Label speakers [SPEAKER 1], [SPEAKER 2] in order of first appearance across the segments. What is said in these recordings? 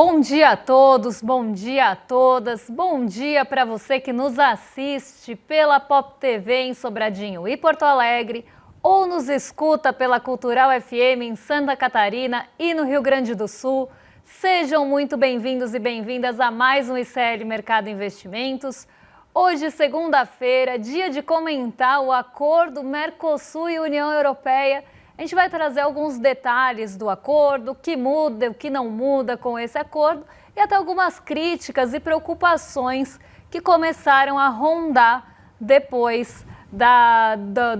[SPEAKER 1] Bom dia a todos, bom dia a todas, bom dia para você que nos assiste pela Pop TV em Sobradinho e Porto Alegre ou nos escuta pela Cultural FM em Santa Catarina e no Rio Grande do Sul. Sejam muito bem-vindos e bem-vindas a mais um ICL Mercado Investimentos. Hoje, segunda-feira, dia de comentar o acordo Mercosul e União Europeia. A gente vai trazer alguns detalhes do acordo, o que muda, o que não muda com esse acordo e até algumas críticas e preocupações que começaram a rondar depois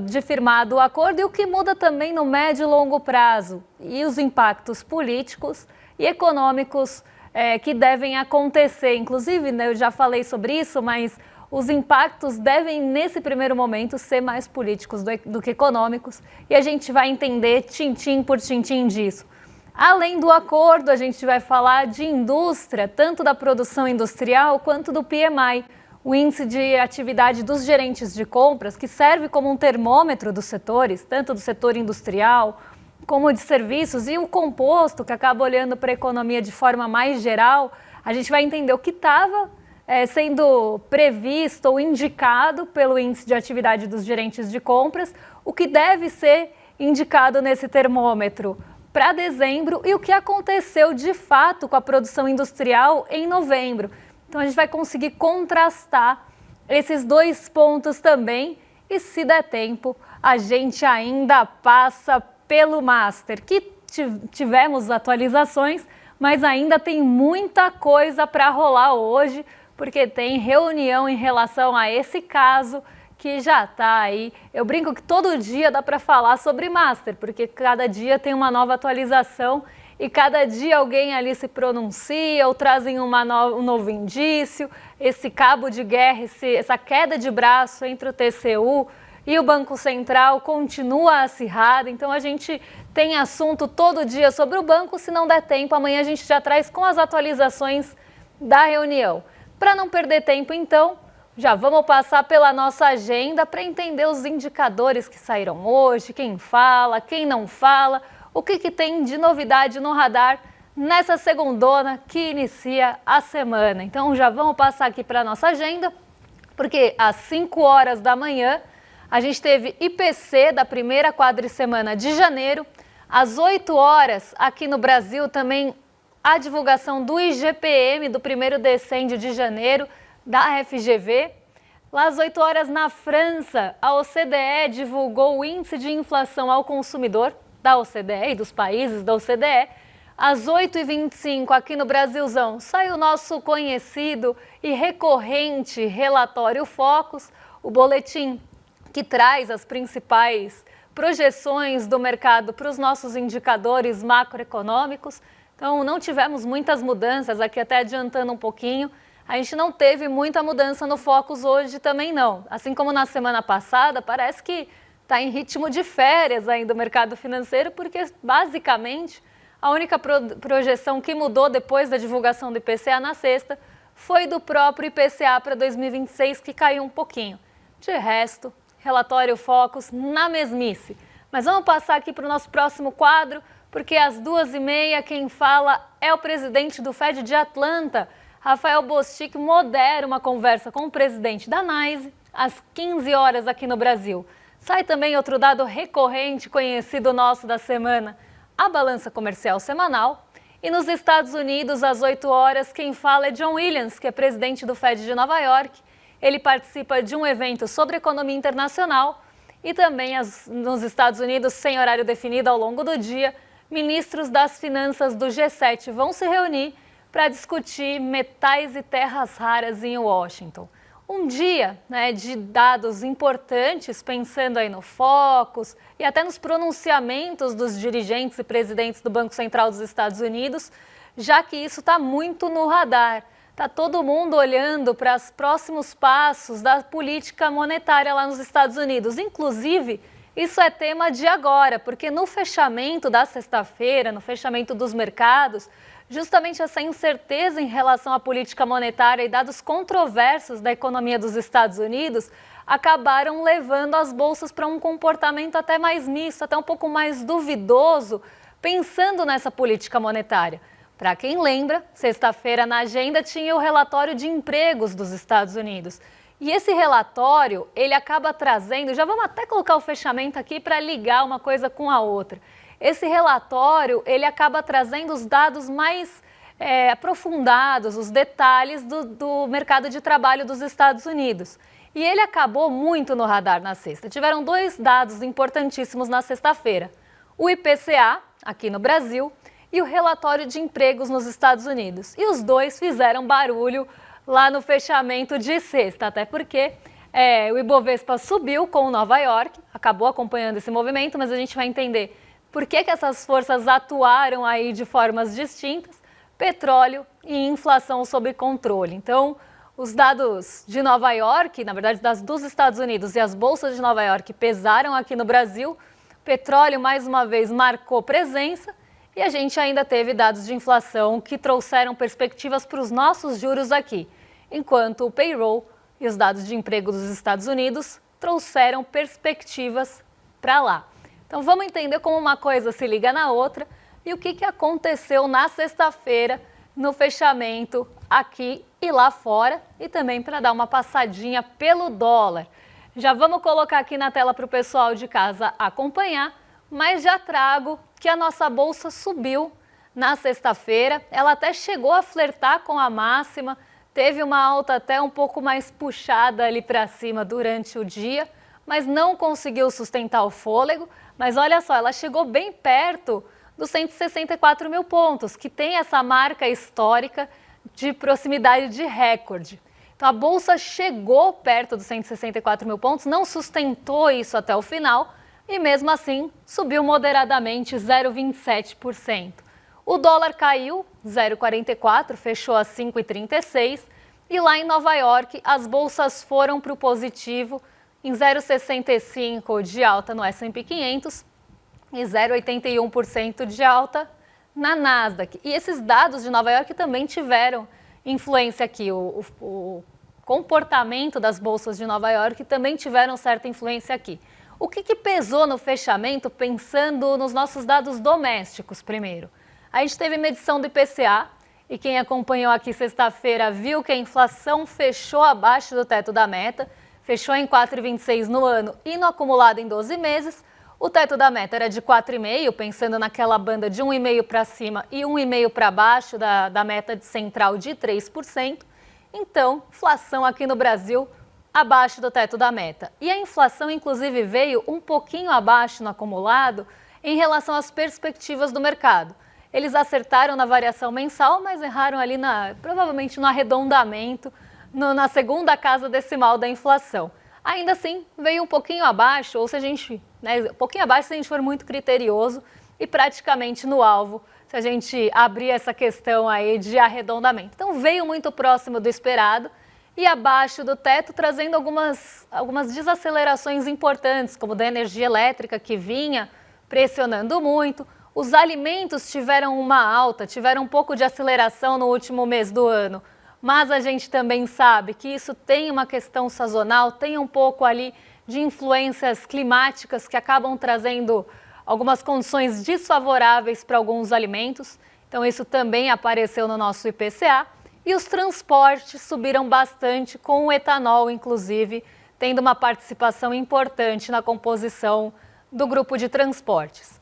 [SPEAKER 1] de firmado o acordo e o que muda também no médio e longo prazo e os impactos políticos e econômicos que devem acontecer. Inclusive, né, eu já falei sobre isso, mas os impactos devem, nesse primeiro momento, ser mais políticos do que econômicos e a gente vai entender tintim por tintim disso. Além do acordo, a gente vai falar de indústria, tanto da produção industrial quanto do PMI, o índice de atividade dos gerentes de compras, que serve como um termômetro dos setores, tanto do setor industrial como de serviços, e o composto, que acaba olhando para a economia de forma mais geral. A gente vai entender o que estava sendo previsto ou indicado pelo índice de atividade dos gerentes de compras, o que deve ser indicado nesse termômetro para dezembro e o que aconteceu de fato com a produção industrial em novembro. Então a gente vai conseguir contrastar esses dois pontos também e, se der tempo, a gente ainda passa pelo Master, que tivemos atualizações, mas ainda tem muita coisa para rolar hoje, porque tem reunião em relação a esse caso que já está aí. Eu brinco que todo dia dá para falar sobre Master, porque cada dia tem uma nova atualização e cada dia alguém ali se pronuncia ou trazem um novo indício. Esse cabo de guerra, essa queda de braço entre o TCU e o Banco Central continua acirrada. Então a gente tem assunto todo dia sobre o banco. Se não der tempo, amanhã a gente já traz com as atualizações da reunião. Para não perder tempo, então, já vamos passar pela nossa agenda para entender os indicadores que saíram hoje, quem fala, quem não fala, o que tem de novidade no radar nessa segundona que inicia a semana. Então, já vamos passar aqui para a nossa agenda, porque às 5 horas da manhã a gente teve IPC da primeira quadricemana de janeiro, às 8 horas aqui no Brasil também a divulgação do IGPM do primeiro decêndio de janeiro da FGV. Lá às 8 horas na França, a OCDE divulgou o índice de inflação ao consumidor da OCDE e dos países da OCDE. Às 8h25 aqui no Brasilzão saiu o nosso conhecido e recorrente relatório Focus, o boletim que traz as principais projeções do mercado para os nossos indicadores macroeconômicos. Então, não tivemos muitas mudanças, aqui até adiantando um pouquinho, a gente não teve muita mudança no Focus hoje também não. Assim como na semana passada, parece que está em ritmo de férias ainda o mercado financeiro, porque basicamente a única projeção que mudou depois da divulgação do IPCA na sexta foi do próprio IPCA para 2026, que caiu um pouquinho. De resto, relatório Focus na mesmice. Mas vamos passar aqui para o nosso próximo quadro, porque às 2h30 quem fala é o presidente do Fed de Atlanta, Rafael Bostic, modera uma conversa com o presidente da NYSE às 15 horas aqui no Brasil. Sai também outro dado recorrente conhecido nosso da semana, a balança comercial semanal. E nos Estados Unidos, às 8 horas, quem fala é John Williams, que é presidente do Fed de Nova York. Ele participa de um evento sobre economia internacional e também nos Estados Unidos, sem horário definido ao longo do dia, ministros das finanças do G7 vão se reunir para discutir metais e terras raras em Washington. Um dia, né, de dados importantes, pensando aí no Focus e até nos pronunciamentos dos dirigentes e presidentes do Banco Central dos Estados Unidos, já que isso está muito no radar. Está todo mundo olhando para os próximos passos da política monetária lá nos Estados Unidos. Inclusive, isso é tema de agora, porque no fechamento da sexta-feira, no fechamento dos mercados, justamente essa incerteza em relação à política monetária e dados controversos da economia dos Estados Unidos acabaram levando as bolsas para um comportamento até mais misto, até um pouco mais duvidoso, pensando nessa política monetária. Para quem lembra, sexta-feira na agenda tinha o relatório de empregos dos Estados Unidos. E esse relatório, ele acaba trazendo, já vamos até colocar o fechamento aqui para ligar uma coisa com a outra. Esse relatório, ele acaba trazendo os dados mais aprofundados, os detalhes do mercado de trabalho dos Estados Unidos. E ele acabou muito no radar na sexta. Tiveram dois dados importantíssimos na sexta-feira. O IPCA, aqui no Brasil, e o relatório de empregos nos Estados Unidos. E os dois fizeram barulho lá no fechamento de sexta, até porque o Ibovespa subiu com Nova York, acabou acompanhando esse movimento, mas a gente vai entender por que essas forças atuaram aí de formas distintas, petróleo e inflação sob controle. Então, os dados de Nova York, na verdade dos Estados Unidos e as bolsas de Nova York pesaram aqui no Brasil, petróleo mais uma vez marcou presença e a gente ainda teve dados de inflação que trouxeram perspectivas para os nossos juros aqui, enquanto o payroll e os dados de emprego dos Estados Unidos trouxeram perspectivas para lá. Então vamos entender como uma coisa se liga na outra e o que aconteceu na sexta-feira no fechamento aqui e lá fora e também para dar uma passadinha pelo dólar. Já vamos colocar aqui na tela para o pessoal de casa acompanhar, mas já trago que a nossa bolsa subiu na sexta-feira, ela até chegou a flertar com a máxima, teve uma alta até um pouco mais puxada ali para cima durante o dia, mas não conseguiu sustentar o fôlego. Mas olha só, ela chegou bem perto dos 164 mil pontos, que tem essa marca histórica de proximidade de recorde. Então a bolsa chegou perto dos 164 mil pontos, não sustentou isso até o final e mesmo assim subiu moderadamente 0,27%. O dólar caiu 0,44, fechou a 5,36 e lá em Nova York as bolsas foram para o positivo em 0,65 de alta no S&P 500 e 0,81% de alta na Nasdaq. E esses dados de Nova York também tiveram influência aqui. O comportamento das bolsas de Nova York também tiveram certa influência aqui. O que pesou no fechamento, pensando nos nossos dados domésticos primeiro? A gente teve medição do IPCA e quem acompanhou aqui sexta-feira viu que a inflação fechou abaixo do teto da meta, fechou em 4,26 no ano e no acumulado em 12 meses. O teto da meta era de 4,5, pensando naquela banda de 1,5 para cima e 1,5 para baixo da meta de central de 3%. Então, inflação aqui no Brasil abaixo do teto da meta. E a inflação, inclusive, veio um pouquinho abaixo no acumulado em relação às perspectivas do mercado. Eles acertaram na variação mensal, mas erraram ali provavelmente no arredondamento, na segunda casa decimal da inflação. Ainda assim, veio um pouquinho abaixo, ou se a gente, um pouquinho abaixo se a gente for muito criterioso e praticamente no alvo, se a gente abrir essa questão aí de arredondamento. Então veio muito próximo do esperado e abaixo do teto, trazendo algumas desacelerações importantes, como da energia elétrica que vinha pressionando muito. Os alimentos tiveram uma alta, tiveram um pouco de aceleração no último mês do ano. Mas a gente também sabe que isso tem uma questão sazonal, tem um pouco ali de influências climáticas que acabam trazendo algumas condições desfavoráveis para alguns alimentos. Então isso também apareceu no nosso IPCA. E os transportes subiram bastante, com o etanol, inclusive, tendo uma participação importante na composição do grupo de transportes.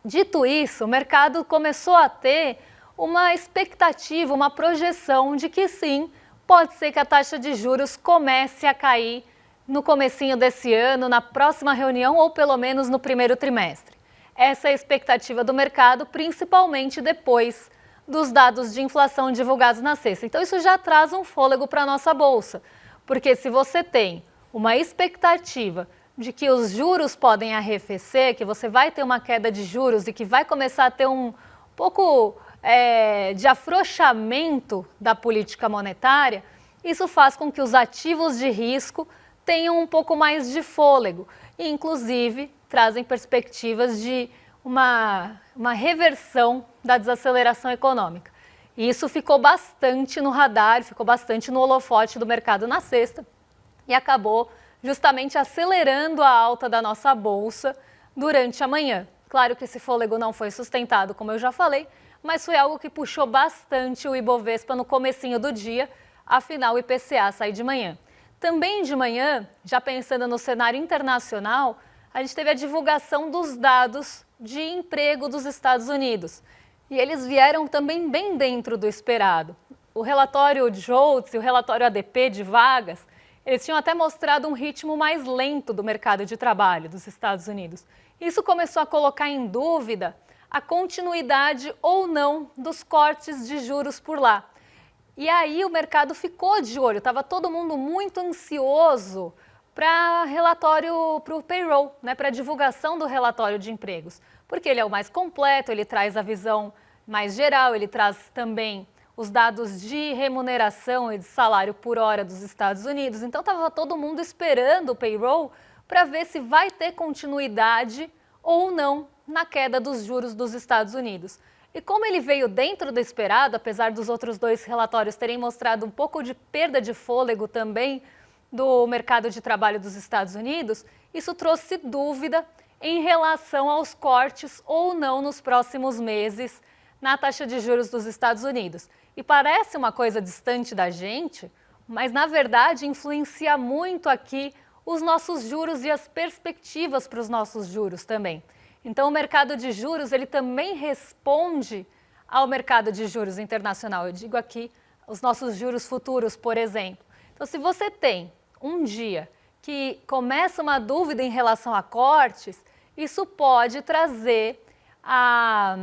[SPEAKER 1] Dito isso, o mercado começou a ter uma expectativa, uma projeção de que sim, pode ser que a taxa de juros comece a cair no comecinho desse ano, na próxima reunião ou pelo menos no primeiro trimestre. Essa é a expectativa do mercado, principalmente depois dos dados de inflação divulgados na sexta. Então isso já traz um fôlego para a nossa bolsa, porque se você tem uma expectativa de que os juros podem arrefecer, que você vai ter uma queda de juros e que vai começar a ter um pouco de afrouxamento da política monetária, isso faz com que os ativos de risco tenham um pouco mais de fôlego e, inclusive, trazem perspectivas de uma reversão da desaceleração econômica. E isso ficou bastante no radar, ficou bastante no holofote do mercado na sexta e acabou justamente acelerando a alta da nossa bolsa durante a manhã. Claro que esse fôlego não foi sustentado, como eu já falei, mas foi algo que puxou bastante o Ibovespa no comecinho do dia, afinal o IPCA sai de manhã. Também de manhã, já pensando no cenário internacional, a gente teve a divulgação dos dados de emprego dos Estados Unidos. E eles vieram também bem dentro do esperado. O relatório JOLTS e o relatório ADP de vagas, eles tinham até mostrado um ritmo mais lento do mercado de trabalho dos Estados Unidos. Isso começou a colocar em dúvida a continuidade ou não dos cortes de juros por lá. E aí o mercado ficou de olho, estava todo mundo muito ansioso para relatório, para o payroll, para a divulgação do relatório de empregos, porque ele é o mais completo, ele traz a visão mais geral, ele traz também os dados de remuneração e de salário por hora dos Estados Unidos. Então estava todo mundo esperando o payroll para ver se vai ter continuidade ou não na queda dos juros dos Estados Unidos. E como ele veio dentro do esperado, apesar dos outros dois relatórios terem mostrado um pouco de perda de fôlego também do mercado de trabalho dos Estados Unidos, isso trouxe dúvida em relação aos cortes ou não nos próximos meses na taxa de juros dos Estados Unidos. E parece uma coisa distante da gente, mas na verdade influencia muito aqui os nossos juros e as perspectivas para os nossos juros também. Então o mercado de juros ele também responde ao mercado de juros internacional. Eu digo aqui os nossos juros futuros, por exemplo. Então se você tem um dia que começa uma dúvida em relação a cortes, isso pode trazer a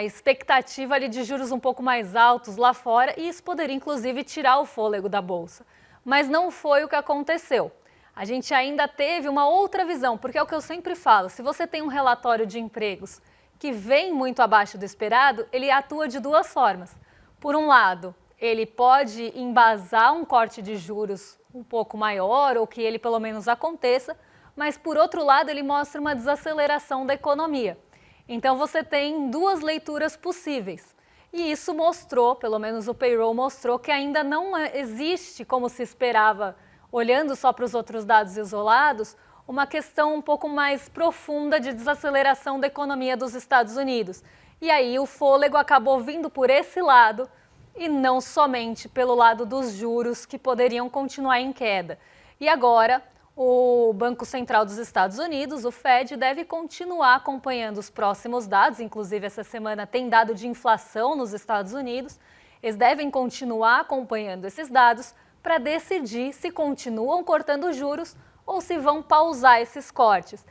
[SPEAKER 1] expectativa ali de juros um pouco mais altos lá fora e isso poderia inclusive tirar o fôlego da bolsa. Mas não foi o que aconteceu. A gente ainda teve uma outra visão, porque é o que eu sempre falo, se você tem um relatório de empregos que vem muito abaixo do esperado, ele atua de duas formas. Por um lado, ele pode embasar um corte de juros um pouco maior ou que ele pelo menos aconteça, mas por outro lado ele mostra uma desaceleração da economia. Então você tem duas leituras possíveis. E isso mostrou, pelo menos o payroll mostrou, que ainda não existe, como se esperava, olhando só para os outros dados isolados, uma questão um pouco mais profunda de desaceleração da economia dos Estados Unidos. E aí o fôlego acabou vindo por esse lado e não somente pelo lado dos juros que poderiam continuar em queda. E agora o Banco Central dos Estados Unidos, o Fed, deve continuar acompanhando os próximos dados, inclusive essa semana tem dado de inflação nos Estados Unidos, eles devem continuar acompanhando esses dados para decidir se continuam cortando juros ou se vão pausar esses cortes.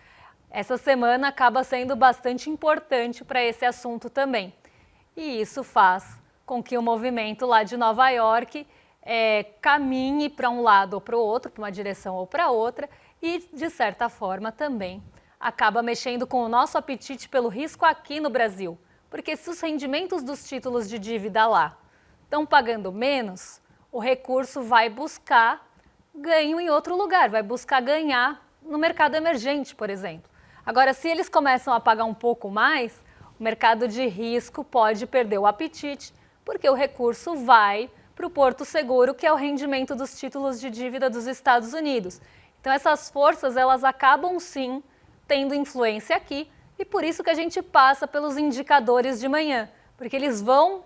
[SPEAKER 1] Essa semana acaba sendo bastante importante para esse assunto também. E isso faz com que o movimento lá de Nova York caminhe para um lado ou para o outro, para uma direção ou para outra, e de certa forma também acaba mexendo com o nosso apetite pelo risco aqui no Brasil. Porque se os rendimentos dos títulos de dívida lá estão pagando menos, o recurso vai buscar ganho em outro lugar, vai buscar ganhar no mercado emergente, por exemplo. Agora, se eles começam a pagar um pouco mais, o mercado de risco pode perder o apetite, porque o recurso vai para o porto seguro, que é o rendimento dos títulos de dívida dos Estados Unidos. Então, essas forças, elas acabam sim tendo influência aqui, e por isso que a gente passa pelos indicadores de manhã, porque eles vão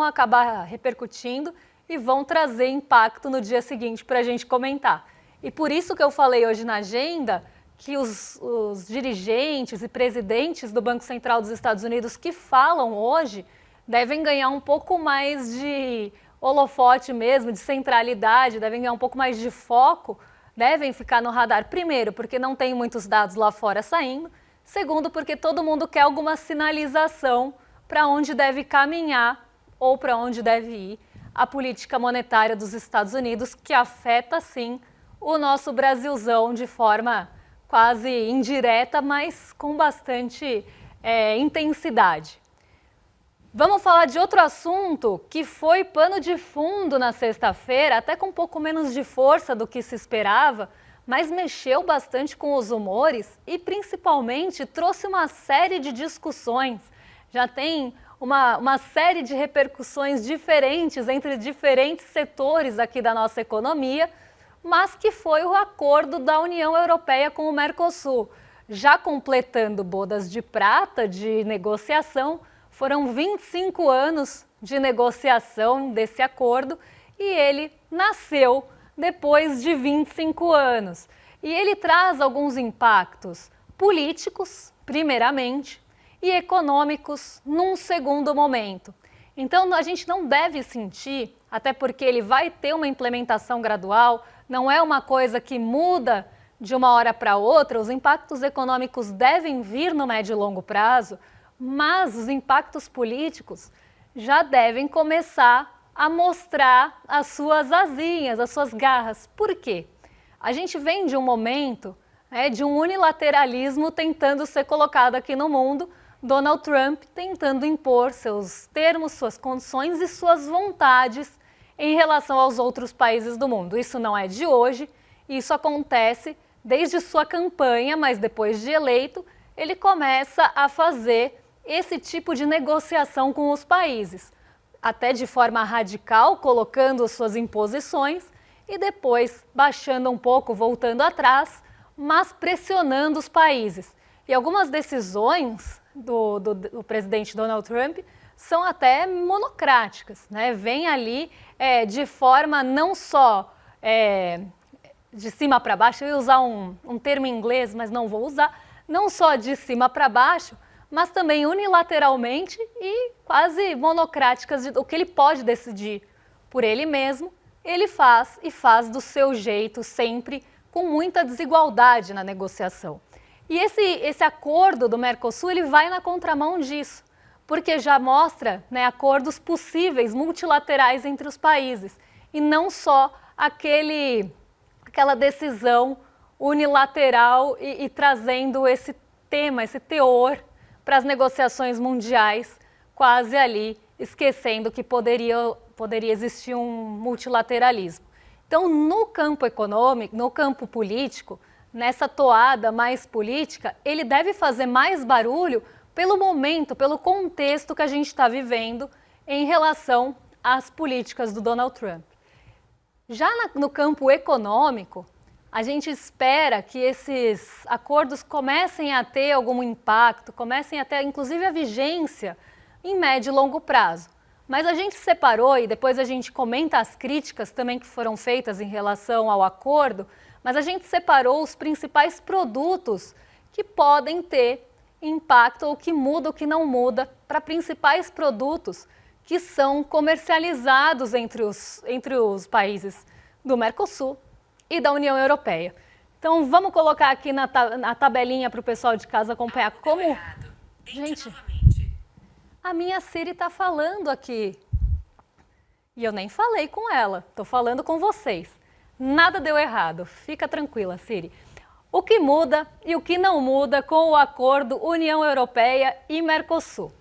[SPEAKER 1] acabar repercutindo e vão trazer impacto no dia seguinte para a gente comentar. E por isso que eu falei hoje na agenda que os dirigentes e presidentes do Banco Central dos Estados Unidos que falam hoje devem ganhar um pouco mais de holofote mesmo, de centralidade, devem ganhar um pouco mais de foco, devem ficar no radar. Primeiro, porque não tem muitos dados lá fora saindo. Segundo, porque todo mundo quer alguma sinalização para onde deve caminhar ou para onde deve ir a política monetária dos Estados Unidos, que afeta, sim, o nosso Brasilzão de forma quase indireta, mas com bastante intensidade. Vamos falar de outro assunto que foi pano de fundo na sexta-feira, até com um pouco menos de força do que se esperava, mas mexeu bastante com os humores e, principalmente, trouxe uma série de discussões. Já tem uma série de repercussões diferentes entre diferentes setores aqui da nossa economia, mas que foi o acordo da União Europeia com o Mercosul. Já completando bodas de prata de negociação, Foram 25 anos de negociação desse acordo e ele nasceu depois de 25 anos. E ele traz alguns impactos políticos, primeiramente, e econômicos num segundo momento. Então a gente não deve sentir, até porque ele vai ter uma implementação gradual, não é uma coisa que muda de uma hora para outra, os impactos econômicos devem vir no médio e longo prazo, mas os impactos políticos já devem começar a mostrar as suas asinhas, as suas garras. Por quê? A gente vem de um momento de um unilateralismo tentando ser colocado aqui no mundo, Donald Trump tentando impor seus termos, suas condições e suas vontades em relação aos outros países do mundo. Isso não é de hoje, isso acontece desde sua campanha, mas depois de eleito, ele começa a fazer esse tipo de negociação com os países, até de forma radical, colocando suas imposições e depois baixando um pouco, voltando atrás, mas pressionando os países. E algumas decisões do presidente Donald Trump são até monocráticas, né? Vem ali de forma não só de cima para baixo, eu ia usar um termo em inglês, mas não vou usar, não só de cima para baixo, mas também unilateralmente e quase monocráticas, o que ele pode decidir por ele mesmo, ele faz e faz do seu jeito, sempre com muita desigualdade na negociação. E esse acordo do Mercosul, ele vai na contramão disso, porque já mostra acordos possíveis, multilaterais entre os países, e não só aquela decisão unilateral e trazendo esse tema, esse teor para as negociações mundiais, quase ali esquecendo que poderia existir um multilateralismo. Então, no campo econômico, no campo político, nessa toada mais política, ele deve fazer mais barulho pelo momento, pelo contexto que a gente está vivendo em relação às políticas do Donald Trump. Já no campo econômico, a gente espera que esses acordos comecem a ter algum impacto, comecem a ter inclusive a vigência em médio e longo prazo. Mas a gente separou, e depois a gente comenta as críticas também que foram feitas em relação ao acordo, mas a gente separou os principais produtos que podem ter impacto ou que muda ou que não muda para principais produtos que são comercializados entre os países do Mercosul e da União Europeia. Então vamos colocar aqui na tabelinha para o pessoal de casa acompanhar como... Gente, a minha Siri está falando aqui e eu nem falei com ela, estou falando com vocês. Nada deu errado, fica tranquila, Siri. O que muda e o que não muda com o acordo União Europeia e Mercosul?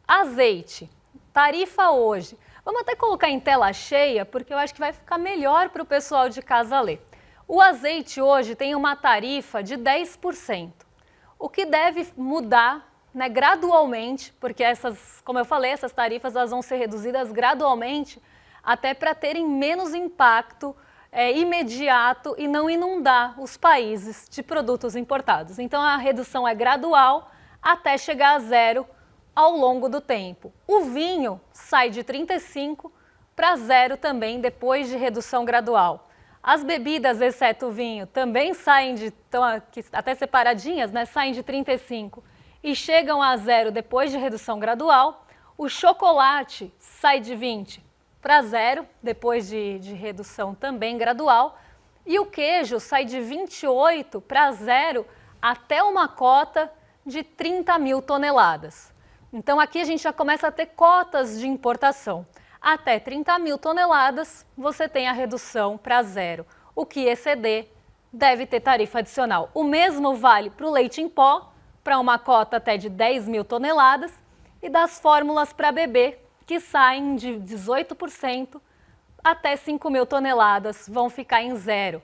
[SPEAKER 1] Azeite, tarifa hoje. Vamos até colocar em tela cheia, porque eu acho que vai ficar melhor para o pessoal de casa ler. O azeite hoje tem uma tarifa de 10%, o que deve mudar gradualmente, porque como eu falei, essas tarifas elas vão ser reduzidas gradualmente, até para terem menos impacto imediato e não inundar os países de produtos importados. Então a redução é gradual até chegar a zero ao longo do tempo. O vinho sai de 35 para zero também depois de redução gradual. As bebidas, exceto o vinho, também saem estão aqui até separadinhas, saem de 35 e chegam a zero depois de redução gradual. O chocolate sai de 20 para zero, depois de redução também gradual. E o queijo sai de 28 para zero até uma cota de 30 mil toneladas. Então aqui a gente já começa a ter cotas de importação. Até 30 mil toneladas você tem a redução para zero. O que exceder deve ter tarifa adicional. O mesmo vale para o leite em pó, para uma cota até de 10 mil toneladas, e das fórmulas para bebê, que saem de 18% até 5 mil toneladas, vão ficar em zero.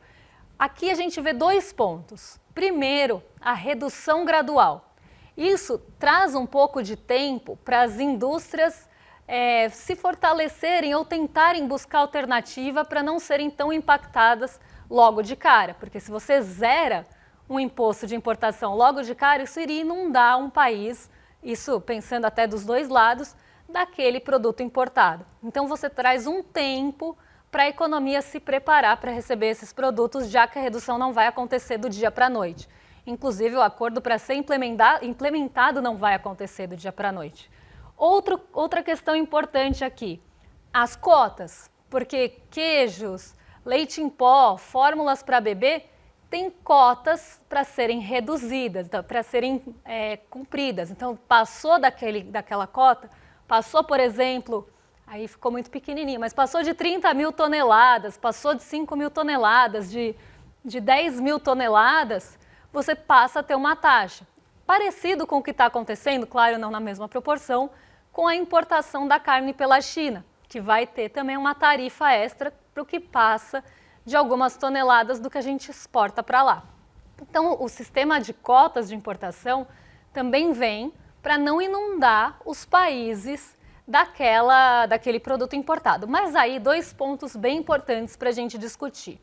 [SPEAKER 1] Aqui a gente vê dois pontos. Primeiro, a redução gradual. Isso traz um pouco de tempo para as indústrias se fortalecerem ou tentarem buscar alternativa para não serem tão impactadas logo de cara. Porque se você zera um imposto de importação logo de cara, isso iria inundar um país isso pensando até dos dois lados, daquele produto importado. Então você traz um tempo para a economia se preparar para receber esses produtos, já que a redução não vai acontecer do dia para a noite. Inclusive, o acordo para ser implementado não vai acontecer do dia para a noite. Outra questão importante aqui, as cotas, porque queijos, leite em pó, fórmulas para bebê, tem cotas para serem reduzidas, para serem cumpridas. Então, passou daquela cota, passou, por exemplo, aí ficou muito pequenininho, mas passou de 30 mil toneladas, passou de 5 mil toneladas, de 10 mil toneladas, você passa a ter uma taxa. Parecido com o que está acontecendo, claro, não na mesma proporção, com a importação da carne pela China, que vai ter também uma tarifa extra para o que passa de algumas toneladas do que a gente exporta para lá. Então, o sistema de cotas de importação também vem para não inundar os países daquele produto importado. Mas aí, dois pontos bem importantes para a gente discutir.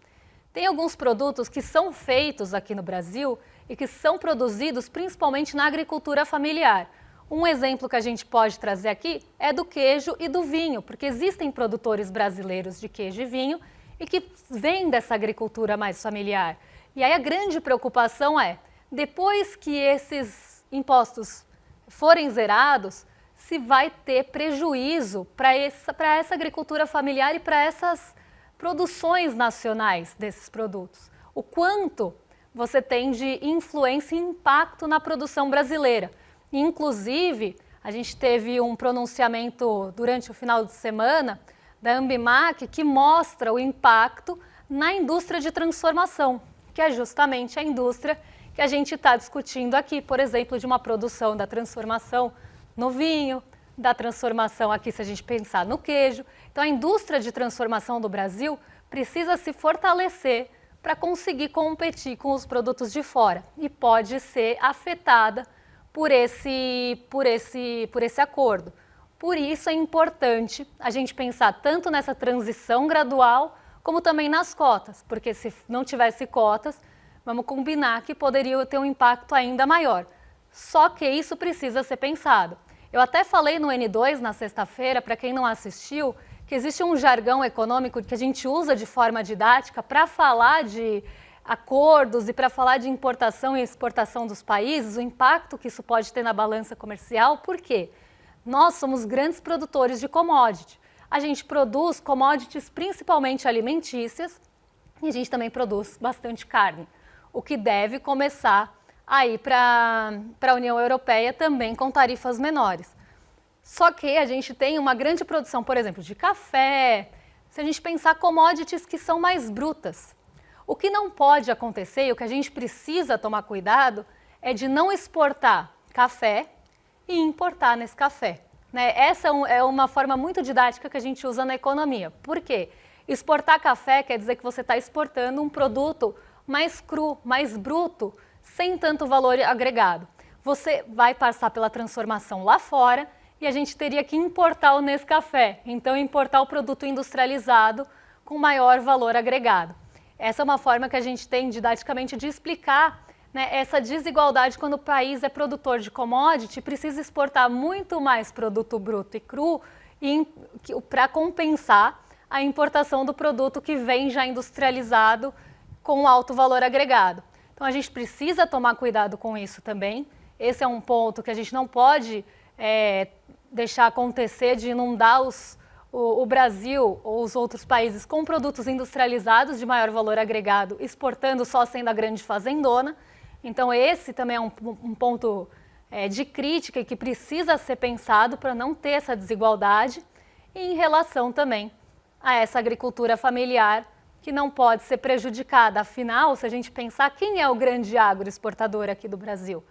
[SPEAKER 1] Tem alguns produtos que são feitos aqui no Brasil e que são produzidos principalmente na agricultura familiar. Um exemplo que a gente pode trazer aqui é do queijo e do vinho, porque existem produtores brasileiros de queijo e vinho e que vêm dessa agricultura mais familiar. E aí a grande preocupação é, depois que esses impostos forem zerados, se vai ter prejuízo para essa agricultura familiar e para essas produções nacionais desses produtos. O quanto você tem de influência e impacto na produção brasileira. Inclusive, a gente teve um pronunciamento durante o final de semana da Ambimac que mostra o impacto na indústria de transformação, que é justamente a indústria que a gente está discutindo aqui, por exemplo, de uma produção da transformação no vinho, da transformação aqui se a gente pensar no queijo. Então a indústria de transformação do Brasil precisa se fortalecer para conseguir competir com os produtos de fora e pode ser afetada por esse acordo. Por isso é importante a gente pensar tanto nessa transição gradual como também nas cotas, porque se não tivesse cotas, vamos combinar que poderia ter um impacto ainda maior. Só que isso precisa ser pensado. Eu até falei no N2 na sexta-feira, para quem não assistiu, que existe um jargão econômico que a gente usa de forma didática para falar de acordos e para falar de importação e exportação dos países, o impacto que isso pode ter na balança comercial. Por quê? Nós somos grandes produtores de commodity. A gente produz commodities principalmente alimentícias e a gente também produz bastante carne, o que deve começar a ir para a União Europeia também com tarifas menores. Só que a gente tem uma grande produção, por exemplo, de café, se a gente pensar commodities que são mais brutas. O que não pode acontecer e o que a gente precisa tomar cuidado é de não exportar café e importar nesse café. Essa é uma forma muito didática que a gente usa na economia. Por quê? Exportar café quer dizer que você está exportando um produto mais cru, mais bruto, sem tanto valor agregado. Você vai passar pela transformação lá fora e a gente teria que importar o Nescafé, então importar o produto industrializado com maior valor agregado. Essa é uma forma que a gente tem didaticamente de explicar essa desigualdade quando o país é produtor de commodity e precisa exportar muito mais produto bruto e cru para compensar a importação do produto que vem já industrializado com alto valor agregado. Então a gente precisa tomar cuidado com isso também. Esse é um ponto que a gente não pode deixar acontecer de inundar o Brasil ou os outros países com produtos industrializados de maior valor agregado, exportando só sendo a grande fazendona. Então esse também é um ponto de crítica e que precisa ser pensado para não ter essa desigualdade e em relação também a essa agricultura familiar que não pode ser prejudicada. Afinal, se a gente pensar quem é o grande agroexportador aqui do Brasil,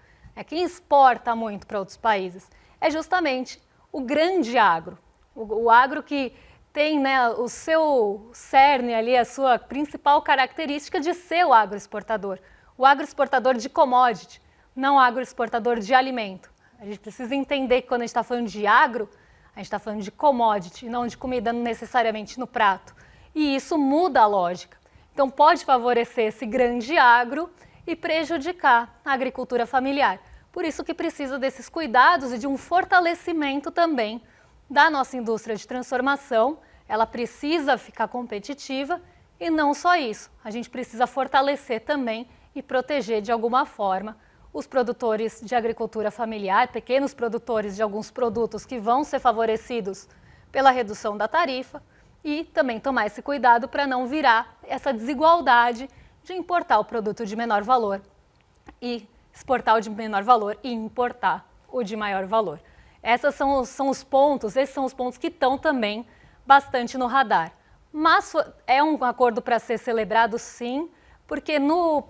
[SPEAKER 1] quem exporta muito para outros países, é justamente o grande agro. O agro que tem o seu cerne ali, a sua principal característica de ser o agroexportador. O agroexportador de commodity, não o agroexportador de alimento. A gente precisa entender que quando a gente está falando de agro, a gente está falando de commodity, não de comida necessariamente no prato. E isso muda a lógica. Então pode favorecer esse grande agro e prejudicar a agricultura familiar. Por isso que precisa desses cuidados e de um fortalecimento também da nossa indústria de transformação. Ela precisa ficar competitiva e não só isso, a gente precisa fortalecer também e proteger de alguma forma os produtores de agricultura familiar, pequenos produtores de alguns produtos que vão ser favorecidos pela redução da tarifa e também tomar esse cuidado para não virar essa desigualdade de importar o produto de menor valor e exportar o de menor valor e importar o de maior valor. Esses são os pontos que estão também bastante no radar. Mas é um acordo para ser celebrado sim, porque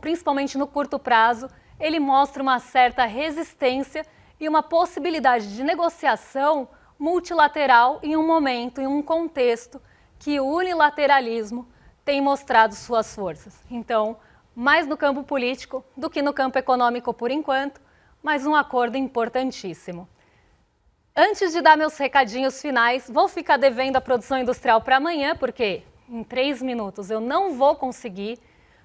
[SPEAKER 1] principalmente no curto prazo, ele mostra uma certa resistência e uma possibilidade de negociação multilateral em um momento, em um contexto que o unilateralismo tem mostrado suas forças. Então, mais no campo político do que no campo econômico por enquanto, mas um acordo importantíssimo. Antes de dar meus recadinhos finais, vou ficar devendo a produção industrial para amanhã, porque em 3 minutos eu não vou conseguir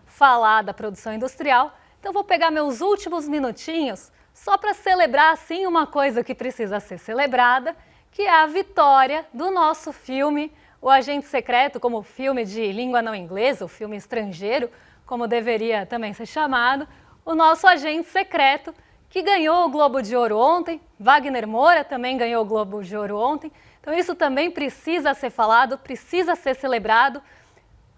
[SPEAKER 1] falar da produção industrial, então vou pegar meus últimos minutinhos só para celebrar assim uma coisa que precisa ser celebrada, que é a vitória do nosso filme O Agente Secreto, como filme de língua não inglesa, o filme estrangeiro, como deveria também ser chamado, o nosso Agente Secreto, que ganhou o Globo de Ouro ontem. Wagner Moura também ganhou o Globo de Ouro ontem. Então isso também precisa ser falado, precisa ser celebrado,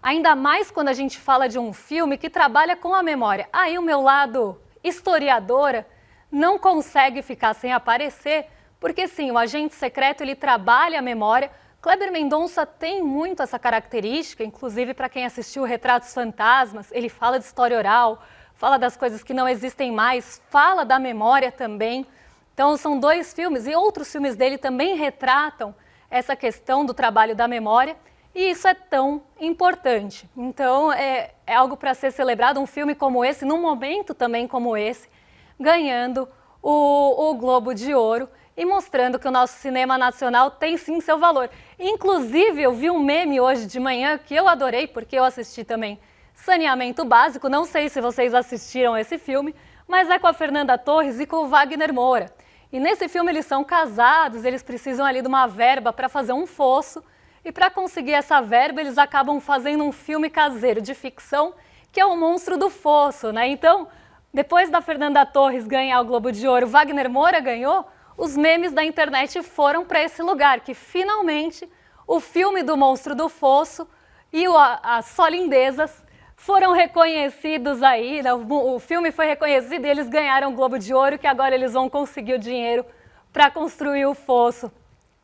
[SPEAKER 1] ainda mais quando a gente fala de um filme que trabalha com a memória. Aí o meu lado historiadora não consegue ficar sem aparecer, porque sim, o Agente Secreto ele trabalha a memória. Kleber Mendonça tem muito essa característica, inclusive para quem assistiu Retratos Fantasmas, ele fala de história oral, fala das coisas que não existem mais, fala da memória também. Então são 2 filmes e outros filmes dele também retratam essa questão do trabalho da memória e isso é tão importante. Então é algo para ser celebrado, um filme como esse, num momento também como esse, ganhando o Globo de Ouro e mostrando que o nosso cinema nacional tem sim seu valor. Inclusive eu vi um meme hoje de manhã que eu adorei, porque eu assisti também Saneamento Básico, não sei se vocês assistiram esse filme, mas é com a Fernanda Torres e com o Wagner Moura. E nesse filme eles são casados, eles precisam ali de uma verba para fazer um fosso, e para conseguir essa verba eles acabam fazendo um filme caseiro de ficção, que é o Monstro do Fosso, né? Então, depois da Fernanda Torres ganhar o Globo de Ouro, Wagner Moura ganhou, os memes da internet foram para esse lugar, que finalmente o filme do Monstro do Fosso e as Só Lindezas foram reconhecidos aí, né? O filme foi reconhecido e eles ganharam o Globo de Ouro, que agora eles vão conseguir o dinheiro para construir o fosso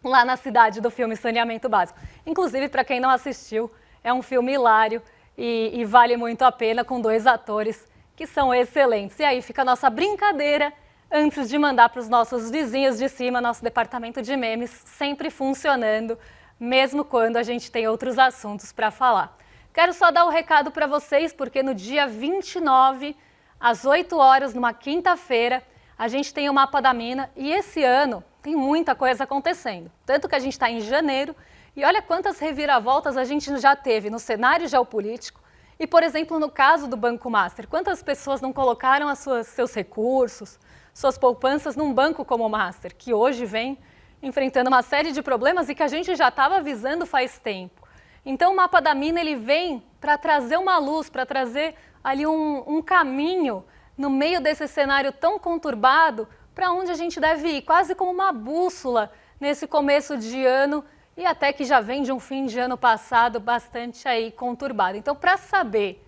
[SPEAKER 1] lá na cidade do filme Saneamento Básico. Inclusive, para quem não assistiu, é um filme hilário e vale muito a pena, com 2 atores que são excelentes. E aí fica a nossa brincadeira antes de mandar para os nossos vizinhos de cima, nosso departamento de memes sempre funcionando, mesmo quando a gente tem outros assuntos para falar. Quero só dar um recado para vocês, porque no dia 29, às 8 horas, numa quinta-feira, a gente tem o Mapa da Mina e esse ano tem muita coisa acontecendo. Tanto que a gente está em janeiro e olha quantas reviravoltas a gente já teve no cenário geopolítico e, por exemplo, no caso do Banco Master, quantas pessoas não colocaram seus recursos, suas poupanças num banco como o Master, que hoje vem enfrentando uma série de problemas e que a gente já estava avisando faz tempo. Então o Mapa da Mina ele vem para trazer uma luz, para trazer ali um caminho no meio desse cenário tão conturbado para onde a gente deve ir, quase como uma bússola nesse começo de ano e até que já vem de um fim de ano passado bastante aí conturbado. Então, para saber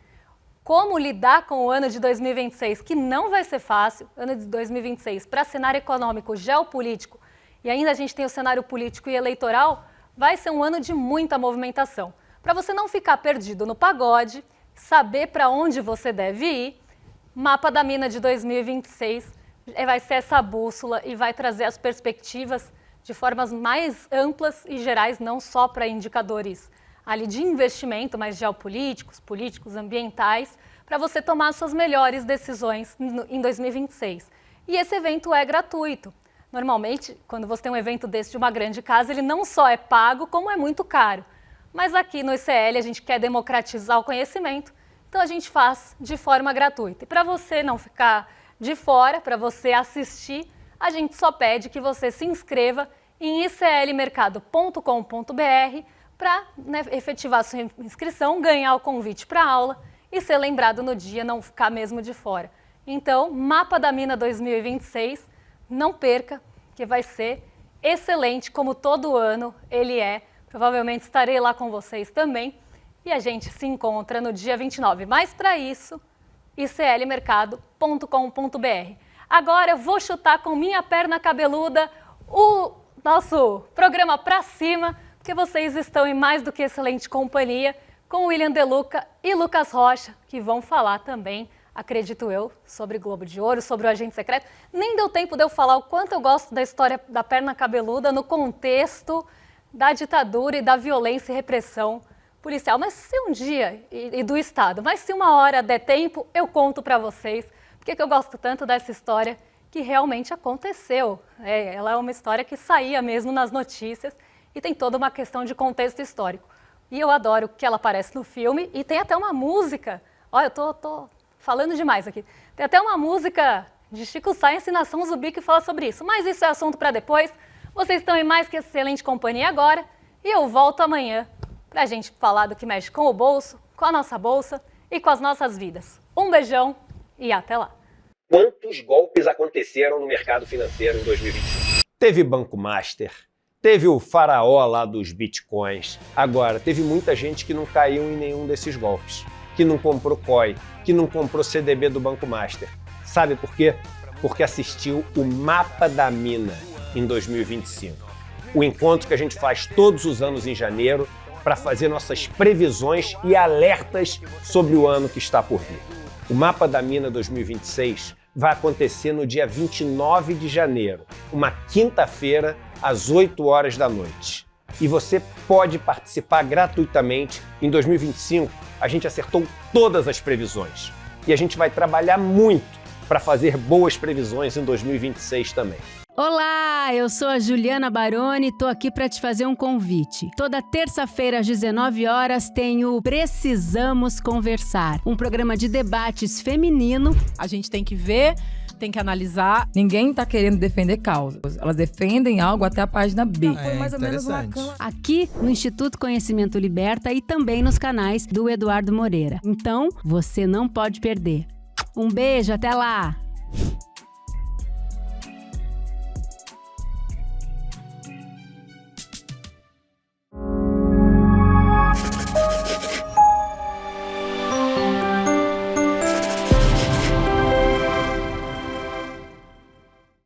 [SPEAKER 1] como lidar com o ano de 2026, que não vai ser fácil, ano de 2026, para cenário econômico, geopolítico, e ainda a gente tem o cenário político e eleitoral, vai ser um ano de muita movimentação. Para você não ficar perdido no pagode, saber para onde você deve ir, Mapa da Mina de 2026 vai ser essa bússola e vai trazer as perspectivas de formas mais amplas e gerais, não só para indicadores ali de investimento, mas geopolíticos, políticos, ambientais, para você tomar suas melhores decisões em 2026. E esse evento é gratuito. Normalmente, quando você tem um evento desse de uma grande casa, ele não só é pago, como é muito caro. Mas aqui no ICL a gente quer democratizar o conhecimento, então a gente faz de forma gratuita. E para você não ficar de fora para você assistir, a gente só pede que você se inscreva em iclmercado.com.br para efetivar sua inscrição, ganhar o convite para a aula e ser lembrado no dia, não ficar mesmo de fora. Então, Mapa da Mina 2026, não perca, que vai ser excelente, como todo ano ele é. Provavelmente estarei lá com vocês também e a gente se encontra no dia 29. Mas para isso, iclmercado.com.br. Agora eu vou chutar com minha perna cabeluda o nosso programa pra cima, porque vocês estão em mais do que excelente companhia com William De Luca e Lucas Rocha, que vão falar também, acredito eu, sobre Globo de Ouro, sobre o Agente Secreto. Nem deu tempo de eu falar o quanto eu gosto da história da perna cabeluda no contexto da ditadura e da violência e repressão policial. Mas se um dia, e do Estado, mas se uma hora der tempo, eu conto para vocês porque que eu gosto tanto dessa história que realmente aconteceu. Ela é uma história que saía mesmo nas notícias e tem toda uma questão de contexto histórico. E eu adoro que ela aparece no filme e tem até uma música. Olha, eu tô falando demais aqui. Tem até uma música de Chico Science e Nação Zumbi que fala sobre isso. Mas isso é assunto para depois. Vocês estão em mais que excelente companhia agora e eu volto amanhã para a gente falar do que mexe com o bolso, com a nossa bolsa e com as nossas vidas. Um beijão e até lá.
[SPEAKER 2] Quantos golpes aconteceram no mercado financeiro em 2021? Teve Banco Master, teve o faraó lá dos bitcoins. Agora, teve muita gente que não caiu em nenhum desses golpes, que não comprou COI, que não comprou CDB do Banco Master. Sabe por quê? Porque assistiu o Mapa da Mina em 2025. O encontro que a gente faz todos os anos em janeiro para fazer nossas previsões e alertas sobre o ano que está por vir. O Mapa da Mina 2026 vai acontecer no dia 29 de janeiro, uma quinta-feira, às 8 horas da noite. E você pode participar gratuitamente. Em 2025, a gente acertou todas as previsões. E a gente vai trabalhar muito para fazer boas previsões em 2026 também.
[SPEAKER 3] Olá, eu sou a Juliana Baroni e tô aqui para te fazer um convite. Toda terça-feira às 19 horas tem o Precisamos Conversar, um programa de debates feminino.
[SPEAKER 4] A gente tem que ver, tem que analisar.
[SPEAKER 5] Ninguém tá querendo defender causas. Elas defendem algo até a página B.
[SPEAKER 4] Foi mais ou menos uma cama.
[SPEAKER 3] Aqui no Instituto Conhecimento Liberta e também nos canais do Eduardo Moreira. Então, você não pode perder. Um beijo, até lá!